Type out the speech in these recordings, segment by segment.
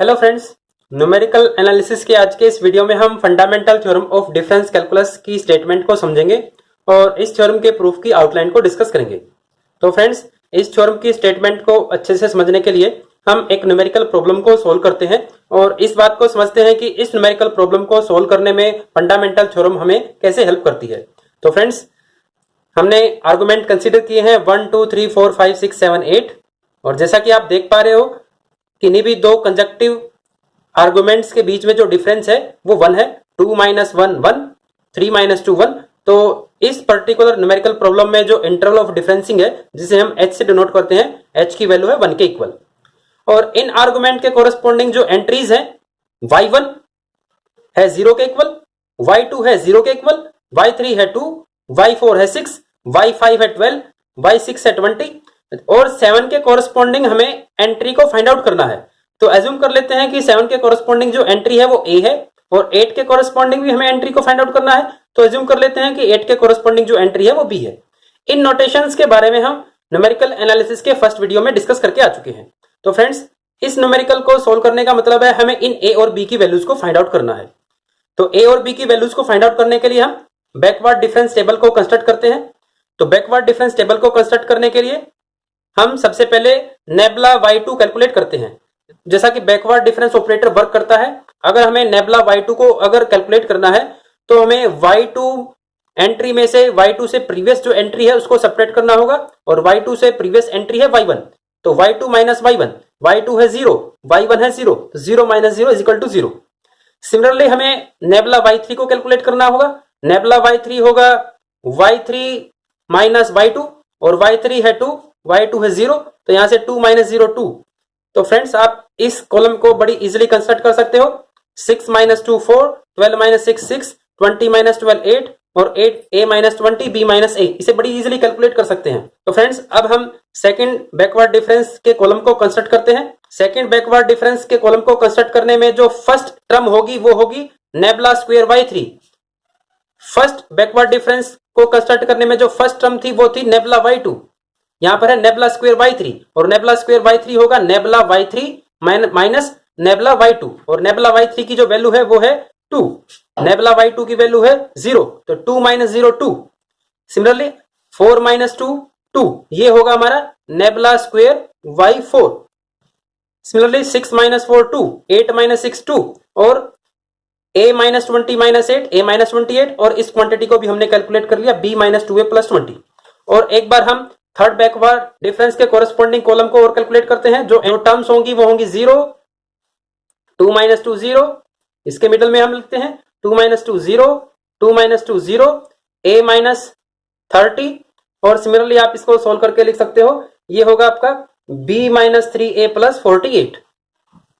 Hello friends, numerical analysis के आज के इस वीडियो में हम fundamental theorem of difference calculus की स्टेटमेंट को समझेंगे और इस थ्योरम के प्रूफ की आउटलाइन को डिस्कस करेंगे। तो फ्रेंड्स, इस थ्योरम की स्टेटमेंट को अच्छे से समझने के लिए हम एक न्यूमेरिकल प्रॉब्लम को सोल्व करते हैं और इस बात को समझते हैं कि इस न्यूमेरिकल प्रॉब्लम को सोल्व करने में फंडामेंटल थ्योरम हमें कैसे हेल्प करती है। तो फ्रेंड्स, हमने आर्गुमेंट कंसीडर किए हैं 1 2 3 4 5 6 7 8 और जैसा कि आप देख पा रहे हो किन्हीं भी दो कंजक्टिव आर्गुमेंट्स के बीच में जो डिफरेंस है वो 1 है। 2 माइनस 1 1, 3 माइनस 2 1। तो इस पर्टिकुलर न्यूमेरिकल प्रॉब्लम में जो इंटरवल ऑफ डिफरेंसिंग है जिसे हम h से डिनोट करते हैं, h की वैल्यू है 1 के इक्वल। और इन आर्गुमेंट के कोरस्पॉन्डिंग जो एंट्रीज हैं, y1 है 0 के इक्वल, y2 है 0 के इक्वल, y3 है 2, y4 है 6, y5 है 12, y6 है 20 और 7 के कोरस्पॉन्डिंग हमें एंट्री को फाइंड आउट करना है। तो एज्यूम कर लेते हैं कि 7 के कोरस्पॉन्डिंग जो एंट्री है वो a है और 8 के कोरस्पॉन्डिंग भी हमें एंट्री को फाइंड आउट करना है। तो एज्यूम कर लेते हैं कि 8 के कोरस्पॉन्डिंग जो एंट्री है वो b है। इन नोटेशंस के बारे में हम न्यूमेरिकल एनालिसिस के फर्स्ट वीडियो में डिस्कस करके आ चुके हैं। तो फ्रेंड्स, इस न्यूमेरिकल को सोल्व करने का मतलब है हमें इन a और b की वैल्यूज को फाइंड आउट करना है। तो a और b की वैल्यूज को फाइंड आउट करने के लिए हम बैकवर्ड डिफरेंस टेबल को कंस्ट्रक्ट करते हैं। तो बैकवर्ड डिफरेंस टेबल को कंस्ट्रक्ट करने के लिए हम सबसे पहले नेबला y2 कैलकुलेट करते हैं। जैसा कि बैकवर्ड डिफरेंस ऑपरेटर वर्क करता है, अगर हमें नेबला y2 को अगर कैलकुलेट करना है तो हमें y2 एंट्री में से y2 से प्रीवियस जो एंट्री है उसको सेपरेट करना होगा और y2 से प्रीवियस एंट्री है y1। तो y2 माइनस y1, y2 है 0, y1 है 0, 0 minus 0 is equal to 0। Similarly हमें नेबला y3 को कैलकुलेट करना होगा। नेबला y3 होगा y3 माइनस y2 और y3 है 2, y2 है 0, तो यहां से 2 माइनस 0 2। तो फ्रेंड्स, आप इस कॉलम को बड़ी इजीली कंस्ट्रक्ट कर सकते हो। 6 माइनस 2 4, 12 माइनस 6 6, 20 माइनस 12 8 और 8 a minus 20 b minus a, इसे बड़ी इजीली कैलकुलेट कर सकते हैं। तो फ्रेंड्स, अब हम सेकंड बैकवर्ड डिफरेंस के कॉलम को कंस्ट्रक्ट करते हैं। सेकंड बैकवर्ड डिफरेंस के कॉलम को कंस्ट्रक्ट करने में जो फर्स्ट टर्म होगी वो होगी nebula square y3। First backward difference को कंस्ट्रक्ट करने में जो फर्स्ट टर्म थी वो थी नेबला y2। यहां पर है नेबला स्क्वायर y3 और नेबला स्क्वायर y3 होगा nebula y3 minus nebula y2 और नेबला y3 की जो वैल्यू है वो है 2, नेबला y2 की वैल्यू है 0, तो 2 माइनस 0 2। सिमिलरली 4 माइनस 2 2, ये होगा हमारा nebula square y4। Similarly 6 minus 4 2, 8 minus 6 2 और a minus 20 minus 8, a minus 28 और इस क्वांटिटी को भी हमने कैलकुलेट कर लिया b माइनस 2a प्लस 20। और एक बार हम थर्ड बैकवर्ड डिफरेंस के कोरस्पॉन्डिंग कॉलम को और कैलकुलेट करते हैं। जो टर्म्स होंगी वो होंगी 0, 2 माइनस 2 0, इसके मिडल में हम लिखते हैं 2 माइनस 2 0, 2 माइनस 2 0, a माइनस 30 और सिमिलरली आप इसको सोल्व करके लिख सकते हो, ये होगा आपका b minus 3a plus 48।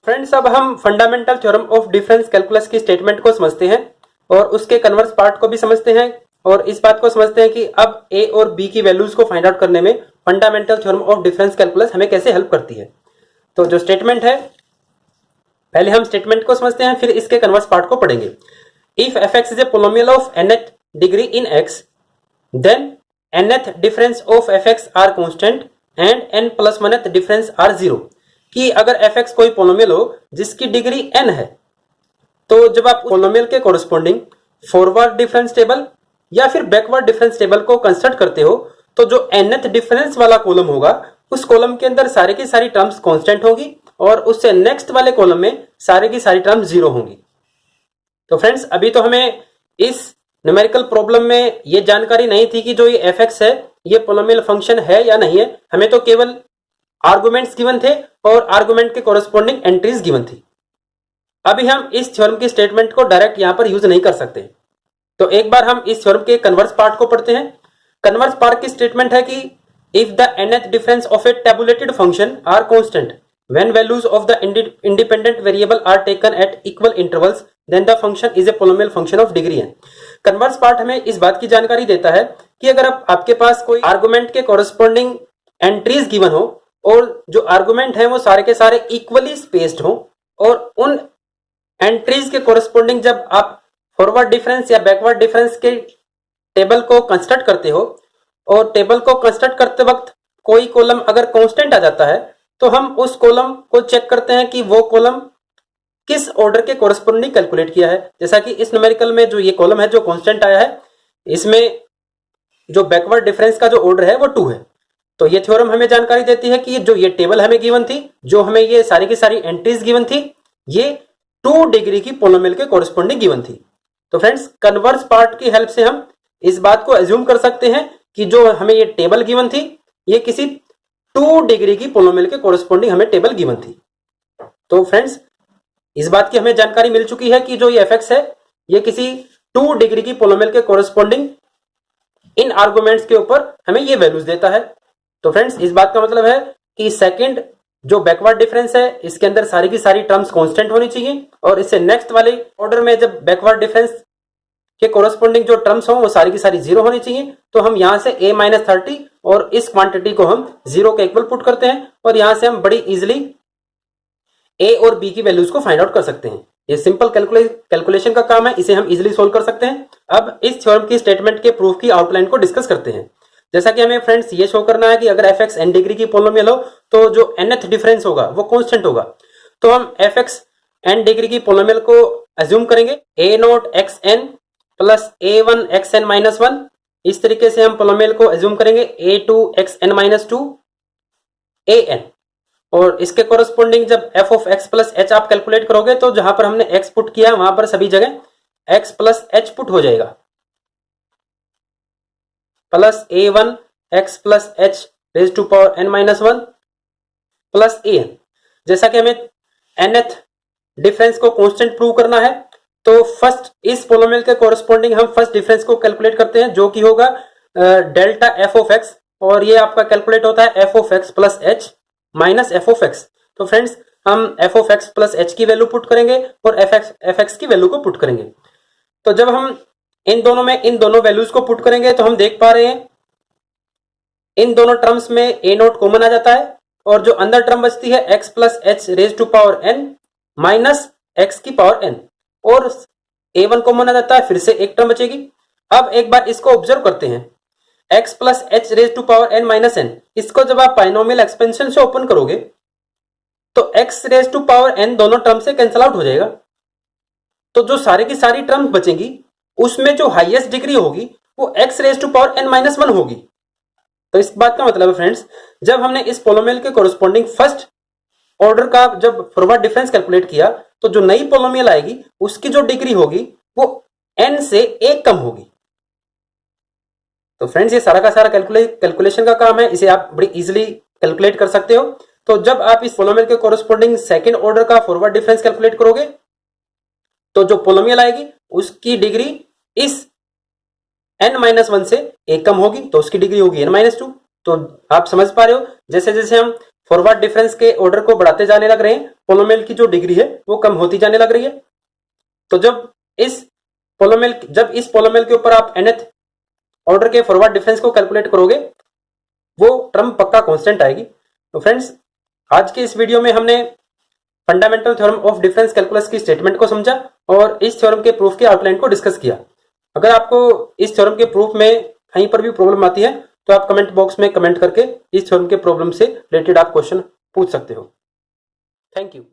Friends, अब हम fundamental theorem of difference calculus की स्टेटमेंट को समझते हैं और उसके कन्वर्स पार्ट को भी समझते हैं और इस बात को समझते हैं कि अब a और b की वैल्यूज को फाइंड आउट करने में fundamental theorem of difference calculus हमें कैसे हेल्प करती है। तो जो स्टेटमेंट है, पहले हम स्टेटमेंट को समझते हैं फिर इसके कन्वर्स पार्ट को पढ़ेंगे। If fx is a polynomial of nth degree in x, then nth difference of fx are constant and n plus 1th difference are 0। कि अगर fx कोई पोलोमियल हो जिसकी डिग्री n है, तो जब आप पोलोमियल के कोरस्पॉन्डिंग फॉरवर्ड डिफरेंस टेबल या फिर बैकवर्ड डिफरेंस टेबल को कंस्ट्रक्ट करते हो तो जो nth डिफरेंस वाला कॉलम होगा उस कॉलम के अंदर सारे की सारी टर्म्स कांस्टेंट होगी और उससे नेक्स्ट वाले कॉलम में सारे की सारी टर्म्स 0 होंगी। तो फ्रेंड्स, अभी तो हमें इस न्यूमेरिकल प्रॉब्लम में ये जानकारी नहीं थी कि जो ये fx है ये पोलोमियल फंक्शन है या नहीं है। हमें तो केवल आर्गुमेंट्स गिवन थे और आर्गुमेंट के कोरस्पॉन्डिंग एंट्रीज गिवन थी। अभी हम इस थ्योरम की स्टेटमेंट को डायरेक्ट यहां पर यूज नहीं कर सकते। तो एक बार हम इस थ्योरम के कन्वर्स पार्ट को पढ़ते हैं। कन्वर्स पार्ट की स्टेटमेंट है कि if the nth difference of a tabulated function are constant when values of the independent variable are taken at equal intervals, then the function is a polynomial function of degree n। Converse part हमें इस बात की जानकारी देता है कि अगर आपके पास कोई आर्गुमेंट के कोरस्पॉन्डिंग एंट्रीज गिवन हो और जो आर्गुमेंट है वो सारे के सारे इक्वली स्पेस्ड हो और उन एंट्रीज के कोरस्पॉन्डिंग जब आप फॉरवर्ड डिफरेंस या बैकवर्ड डिफरेंस के टेबल को कंस्ट्रक्ट करते हो और टेबल को कंस्ट्रक्ट करते वक्त कोई कॉलम अगर कांस्टेंट आ जाता है तो हम उस कॉलम को चेक करते हैं कि वो कॉलम किस ऑर्डर के कोरस्पोंडिंग कैलकुलेट किया है। जैसा कि इस न्यूमेरिकल में जो ये कॉलम है जो कांस्टेंट आया है, इसमें जो बैकवर्ड डिफरेंस का जो ऑर्डर है वो 2 है। तो ये थ्योरम हमें जानकारी देती है कि जो ये टेबल हमें गिवन थी, जो हमें ये सारी की सारी एंट्रीज गिवन थी, ये 2 डिग्री की पोलोमियल के कोरस्पोंडिंग गिवन थी। तो फ्रेंड्स कन्वर्स पार्ट की हेल्प से हम इस बात को एज्यूम कर सकते हैं कि जो हमें ये टेबल गिवन थी, ये किसी 2 डिग्री की पोलोमियल के कोरस्पोंडिंग हमें टेबल गिवन थी। तो फ्रेंड्स इस बात की हमें जानकारी मिल चुकी है कि जो ये एफ है ये किसी 2 डिग्री की पोलोमियल के कोरस्पोंडिंग इन आर्गुमेंट्स के ऊपर हमें ये वैल्यूज देता है। तो फ्रेंड्स इस बात का मतलब है कि सेकंड जो बैकवर्ड डिफरेंस है इसके अंदर सारी की सारी टर्म्स कांस्टेंट होनी चाहिए, और इससे नेक्स्ट वाले ऑर्डर में जब बैकवर्ड डिफरेंस के कोरस्पोंडिंग जो टर्म्स हो वो सारी की सारी 0 होनी चाहिए। तो हम यहां से a-30 और इस क्वांटिटी को हम 0 के इक्वल पुट करते हैं, और यहां से हम बड़ी इजिली a और b की वैल्यूज को फाइंड आउट कर सकते हैं। ये सिंपल कैलकुलेशन का काम है, इसे हम इजिली सोल्व कर सकते हैं। अब इस थ्योरम की स्टेटमेंट के प्रूफ की आउटलाइन को डिस्कस करते हैं। जैसा कि हमें फ्रेंड्स ये शो करना है कि अगर f(x) n डिग्री की पोलोमियल हो तो जो nth डिफरेंस होगा वो कांस्टेंट होगा। तो हम f(x) n डिग्री की पोलोमियल को अज्यूम करेंगे a0 xn plus a1 xn minus 1। इस तरीके से हम पोलोमियल को अज्यूम करेंगे a2 xn माइनस 2 an, और इसके कोरस्पोंडिंग जब f of x plus h आप कैलकुलेट करोगे तो जहां पर हमने x पुट किया वहां पर सभी जगह x प्लस h पुट हो जाएगा, plus a1 x plus h raise to power n minus 1 plus an। जैसा कि हमें nth डिफरेंस को कांस्टेंट प्रूव करना है तो फर्स्ट इस पोलोमियल के कोरस्पोंडिंग हम फर्स्ट डिफरेंस को कैलकुलेट करते हैं जो कि होगा डेल्टा f ऑफ x, और ये आपका कैलकुलेट होता है f of x plus h minus f of x। तो फ्रेंड्स हम f of x plus h की वैल्यू पुट करेंगे और fx की वैल्यू को पुट करेंगे। तो जब हम इन दोनों में इन दोनों वैल्यूज को पुट करेंगे तो हम देख पा रहे हैं इन दोनों टर्म्स में a0 कॉमन आ जाता है, और जो अंदर टर्म बचती है x plus h raise to power n minus x की पावर n, और a1 कॉमन आ जाता है, फिर से एक टर्म बचेगी। अब एक बार इसको ऑब्जर्व करते हैं x plus h raise to power n minus n, इसको जब आप बाइनोमियल एक्सपेंशन से ओपन करोगे तो x raise to power n दोनों टर्म से कैंसिल आउट हो जाएगा। तो जो सारी की सारी टर्म्स बचेंगी उसमें जो हाईएस्ट डिग्री होगी वो x raise to power n minus 1 होगी। तो इस बात का मतलब है फ्रेंड्स जब हमने इस पोलोमियल के कोरस्पोंडिंग फर्स्ट ऑर्डर का जब फॉरवर्ड डिफरेंस कैलकुलेट किया तो जो नई पोलोमियल आएगी उसकी जो डिग्री होगी वो n से 1 कम होगी। तो फ्रेंड्स ये सारा का सारा कैलकुलेशन का काम है, इसे आप बड़ी इजीली कैलकुलेट कर सकते हो। तो जब आप इस पोलोमियल के कोरस्पोंडिंग सेकंड ऑर्डर का फॉरवर्ड डिफरेंस कैलकुलेट करोगे तो जो पोलोमियल आएगी उसकी डिग्री इस n-1 से 1 कम होगी, तो उसकी डिग्री होगी n-2। तो आप समझ पा रहे हो जैसे जैसे हम फॉरवर्ड डिफरेंस के ऑर्डर को बढ़ाते जाने लग रहे हैं पोलोमियल की जो डिग्री है वो कम होती जाने लग रही है। तो जब इस पोलोमियल के ऊपर आप nth ऑर्डर के फॉरवर्ड डिफरेंस को कैलकुलेट करोगे वो टर्म पक्का कांस्टेंट आएगी। तो फ्रेंड्स आज के इस वीडियो में हमने fundamental theorem of difference calculus की स्टेटमेंट को समझा और इस थ्योरम के प्रूफ के आउटलाइन को डिस्कस किया। अगर आपको इस थ्योरम के प्रूफ में कहीं पर भी प्रॉब्लम आती है तो आप कमेंट बॉक्स में कमेंट करके इस थ्योरम के प्रॉब्लम से रिलेटेड आप क्वेश्चन पूछ सकते हो। Thank you.